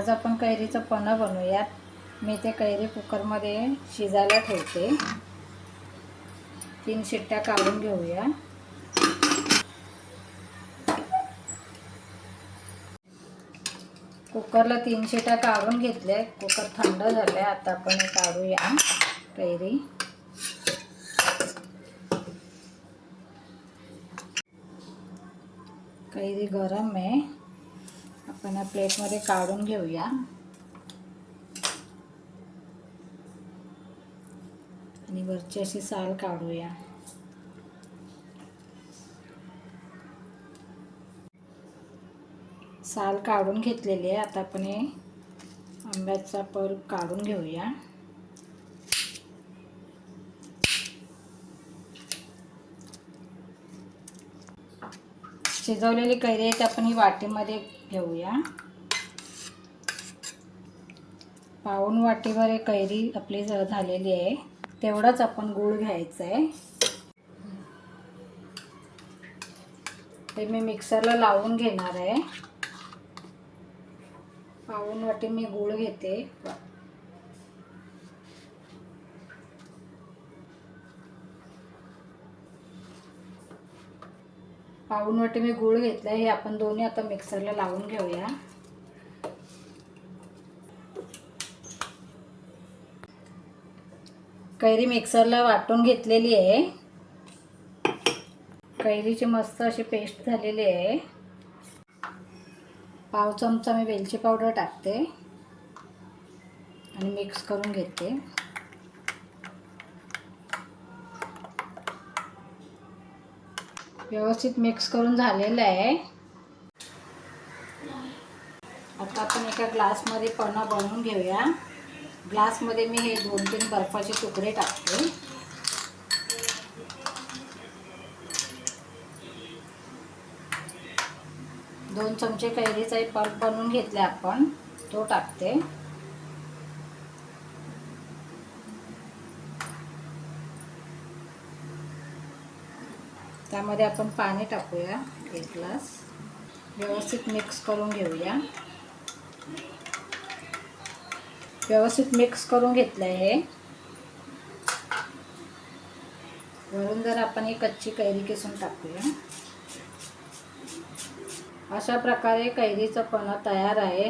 आज आपण कैरीचं पन्हं बनवूयात। मी ते कैरी कुकरमध्ये शिजायला ठेवते। 3 शिट्ट्या काढून घेऊया। कुकरला 3 शिट्ट्या काढून घेतल्या। कुकर थंड झाले। आता आपण हे काढूया कैरी। कैरी गरम आहे। आपण या प्लेटमध्ये काढून घेऊया आणि वरची अशी साल काढूया। साल काढून घेतलेली आहे। आता आपण हे आंब्याचा पल्प काढून घेऊया। शिजवलेली कैरी आहे, आपण ही वाटीमध्ये घेऊया। पाऊण वाटीभर हे कैरी आपली झालेली आहे। तेवढाच आपण गूळ घ्यायचा आहे। ते मी मिक्सरला लावून घेणार आहे। पाऊण वाटी मी गूळ घेते। पाऊण वाटी मी गूळ घेतला। हे आपण दोन्ही आता मिक्सरला लावून घेऊया। कैरी मिक्सरला वाटून घेतलेली आहे। कैरीची मस्त अशी पेस्ट झालेली आहे। पाव चमचा मी वेलची पावडर टाकते आणि मिक्स करून घेते। व्यवस्थित मिक्स करून झालेलं आहे। आता आपण एका ग्लासमध्ये पन्हं बनवून घेऊया। ग्लासमध्ये मी हे 2-3 बर्फाचे तुकडे टाकते। दोन चमचे कैरीचा पल्प बनवून घेतला आपण, तो टाकते। त्यामध्ये आपण पाणी टाकूया 1 ग्लास। व्यवस्थित मिक्स करून घेऊया। व्यवस्थित मिक्स करून घेतलं आहे। वरून जर आपण ही कच्ची कैरी किसून टाकूया। अशा प्रकारे कैरीचं पन्हं तयार आहे।